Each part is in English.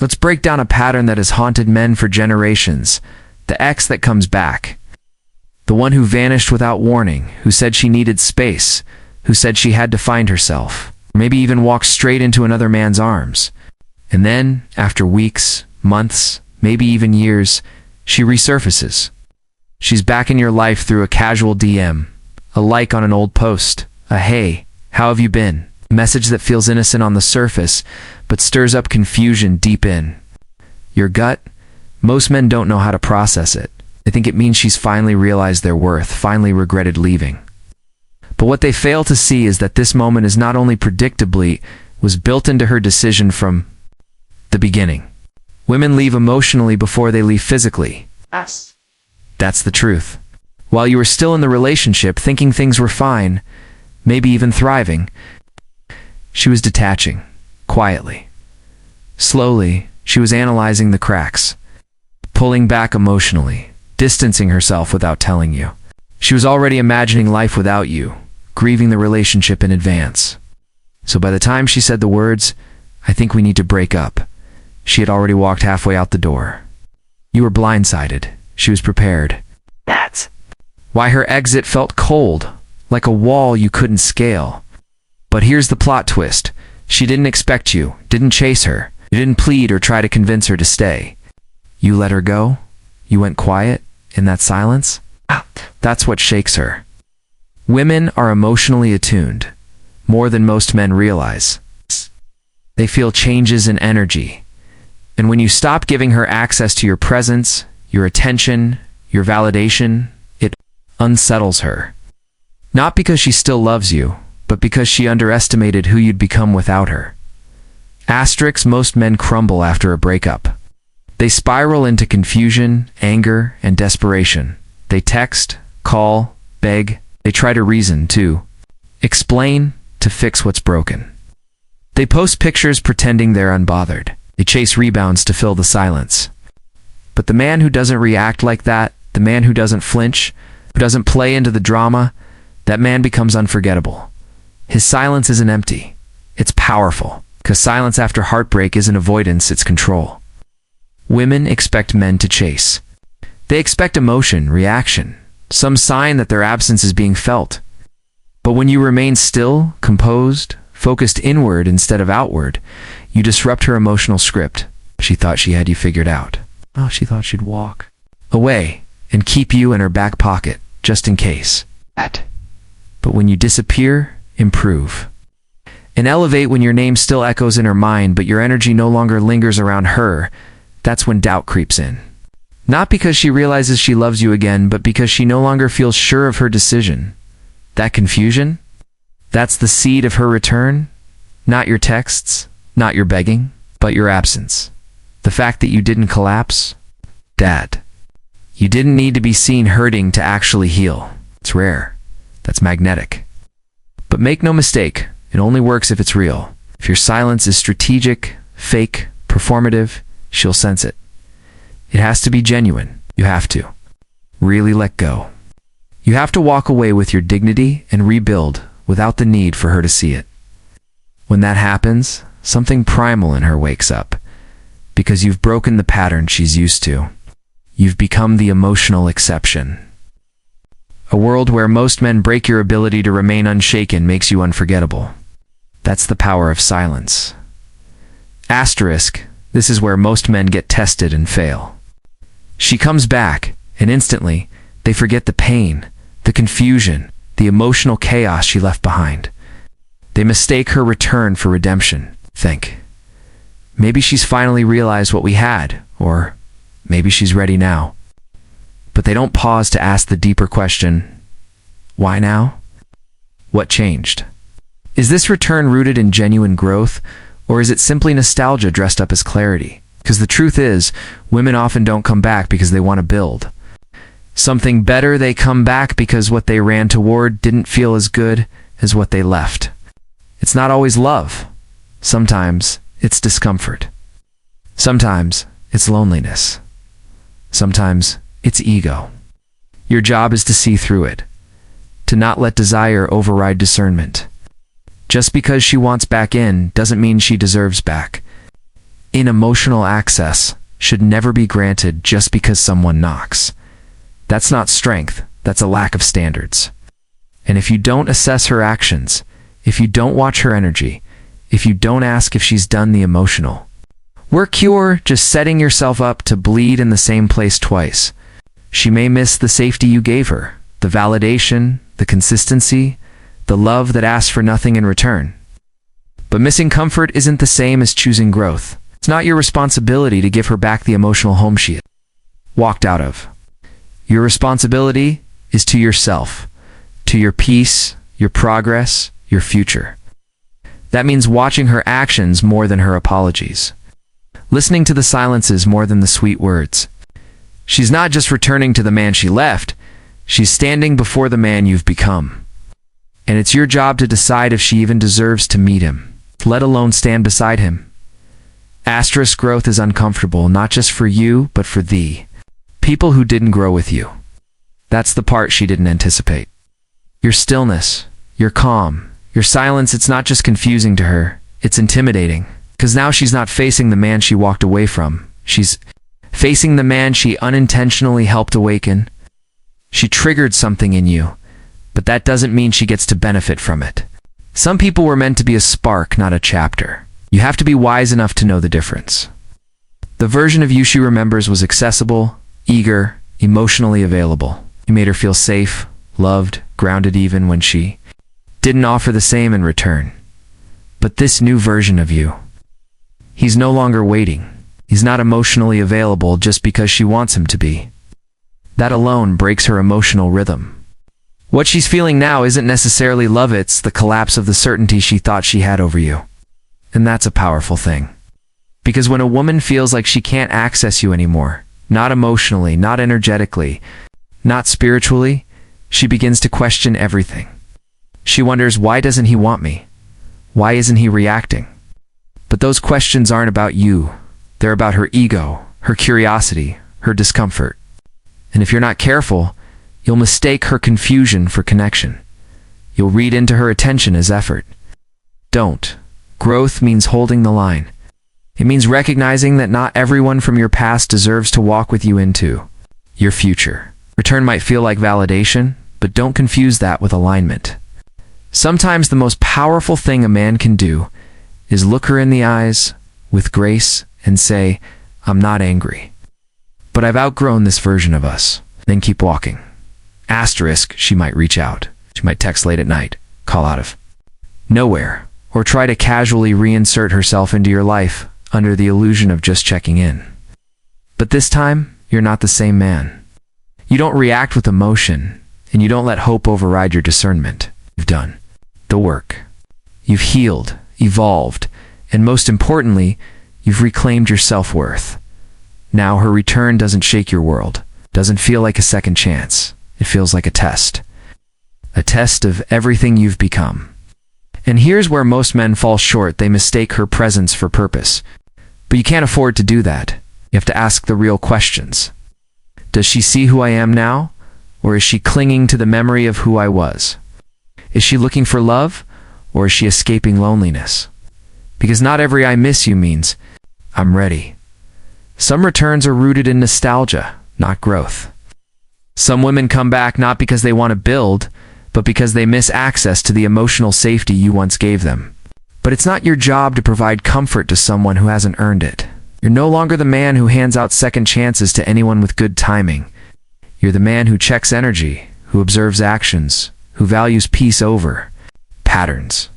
Let's break down a pattern that has haunted men for generations. The ex that comes back. The one who vanished without warning, who said she needed space, who said she had to find herself, or maybe even walked straight into another man's arms. And then, after weeks, months, maybe even years, she resurfaces. She's back in your life through a casual DM, a like on an old post, a "Hey, how have you been?" message that feels innocent on the surface, but stirs up confusion deep in. Your gut? Most men don't know how to process it. They think it means she's finally realized their worth, finally regretted leaving. But what they fail to see is that this moment is not only predictably, was built into her decision from the beginning. Women leave emotionally before they leave physically. Us. That's the truth. While you were still in the relationship, thinking things were fine, maybe even thriving, she was detaching, quietly. Slowly, she was analyzing the cracks, pulling back emotionally, distancing herself without telling you. She was already imagining life without you, grieving the relationship in advance. So by the time she said the words, "I think we need to break up," she had already walked halfway out the door. You were blindsided. She was prepared. That's Why her exit felt cold, like a wall you couldn't scale. But here's the plot twist. She didn't expect you, didn't chase her. You didn't plead or try to convince her to stay. You let her go. You went quiet in that silence. That's what shakes her. Women are emotionally attuned, more than most men realize. They feel changes in energy. And when you stop giving her access to your presence, your attention, your validation, it unsettles her. Not because she still loves you, but because she underestimated who you'd become without her. Most men crumble after a breakup. They spiral into confusion, anger, and desperation. They text, call, beg. They try to reason, too. Explain, to fix what's broken. They post pictures pretending they're unbothered. They chase rebounds to fill the silence. But the man who doesn't react like that, the man who doesn't flinch, who doesn't play into the drama, that man becomes unforgettable. His silence isn't empty. It's powerful, because silence after heartbreak isn't avoidance, it's control. Women expect men to chase. They expect emotion, reaction, some sign that their absence is being felt. But when you remain still, composed, focused inward instead of outward, you disrupt her emotional script. She thought she had you figured out. Oh, she thought she'd walk away and keep you in her back pocket, just in case. But when you disappear, improve. And elevate when your name still echoes in her mind, but your energy no longer lingers around her. That's when doubt creeps in. Not because she realizes she loves you again, but because she no longer feels sure of her decision. That confusion? That's the seed of her return? Not your texts, not your begging, but your absence. The fact that you didn't collapse? Dad. You didn't need to be seen hurting to actually heal. It's rare. That's magnetic. But make no mistake, it only works if it's real. If your silence is strategic, fake, performative, she'll sense it. It has to be genuine. You have to. Really let go. You have to walk away with your dignity and rebuild without the need for her to see it. When that happens, something primal in her wakes up, because you've broken the pattern she's used to. You've become the emotional exception. A world where most men break your ability to remain unshaken makes you unforgettable. That's the power of silence. This is where most men get tested and fail. She comes back, and instantly, they forget the pain, the confusion, the emotional chaos she left behind. They mistake her return for redemption. Think, maybe she's finally realized what we had, or maybe she's ready now. But they don't pause to ask the deeper question, why now? What changed? Is this return rooted in genuine growth, or is it simply nostalgia dressed up as clarity? Because the truth is, women often don't come back because they want to build something better. They come back because what they ran toward didn't feel as good as what they left. It's not always love. Sometimes it's discomfort. Sometimes it's loneliness. Sometimes it's ego. Your job is to see through it, to not let desire override discernment. Just because she wants back in doesn't mean she deserves back. in emotional access should never be granted just because someone knocks. That's not strength, that's a lack of standards. And if you don't assess her actions, if you don't watch her energy, if you don't ask if she's done the emotional work, you're just setting yourself up to bleed in the same place twice. She may miss the safety you gave her, the validation, the consistency, the love that asks for nothing in return. But missing comfort isn't the same as choosing growth. It's not your responsibility to give her back the emotional home she walked out of. Your responsibility is to yourself, to your peace, your progress, your future. That means watching her actions more than her apologies. Listening to the silences more than the sweet words. She's not just returning to the man she left, she's standing before the man you've become. And it's your job to decide if she even deserves to meet him, let alone stand beside him. Asterisk growth is uncomfortable, not just for you, but for the people who didn't grow with you. That's the part she didn't anticipate. Your stillness, your calm, your silence, it's not just confusing to her, it's intimidating. Because now she's not facing the man she walked away from. She's facing the man she unintentionally helped awaken. She triggered something in you, but that doesn't mean she gets to benefit from it. Some people were meant to be a spark, not a chapter. You have to be wise enough to know the difference. The version of you she remembers was accessible, eager, emotionally available. You made her feel safe, loved, grounded even when she didn't offer the same in return. But this new version of you, he's no longer waiting. He's not emotionally available just because she wants him to be. That alone breaks her emotional rhythm. What she's feeling now isn't necessarily love, it's the collapse of the certainty she thought she had over you. And that's a powerful thing. Because when a woman feels like she can't access you anymore, not emotionally, not energetically, not spiritually, she begins to question everything. She wonders, why doesn't he want me? Why isn't he reacting? But those questions aren't about you. They're about her ego, her curiosity, her discomfort. And if you're not careful, you'll mistake her confusion for connection. You'll read into her attention as effort. Don't. Growth means holding the line. It means recognizing that not everyone from your past deserves to walk with you into your future. Return might feel like validation, but don't confuse that with alignment. Sometimes the most powerful thing a man can do is look her in the eyes with grace and say, I'm not angry, but I've outgrown this version of us. Then keep walking. Asterisk, she might reach out. She might text late at night, call out of nowhere, or try to casually reinsert herself into your life under the illusion of just checking in. But this time, you're not the same man. You don't react with emotion, and you don't let hope override your discernment. You've done the work. You've healed, evolved, and most importantly, you've reclaimed your self-worth. Now her return doesn't shake your world, doesn't feel like a second chance. It feels like a test of everything you've become. And here's where most men fall short. They mistake her presence for purpose. But you can't afford to do that. You have to ask the real questions. Does she see who I am now? Or is she clinging to the memory of who I was? Is she looking for love? Or is she escaping loneliness? Because not every I miss you means I'm ready. Some returns are rooted in nostalgia, not growth. Some women come back not because they want to build, but because they miss access to the emotional safety you once gave them. But it's not your job to provide comfort to someone who hasn't earned it. You're no longer the man who hands out second chances to anyone with good timing. You're the man who checks energy, who observes actions, who values peace over patterns.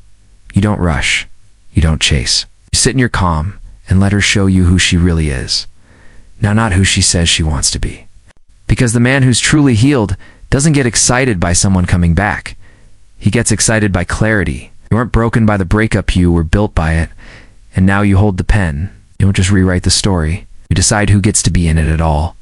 You don't rush. You don't chase. You sit in your calm and let her show you who she really is. Now, not who she says she wants to be. Because the man who's truly healed doesn't get excited by someone coming back. He gets excited by clarity. You weren't broken by the breakup, you were built by it. And now you hold the pen. You don't just rewrite the story. You decide who gets to be in it at all.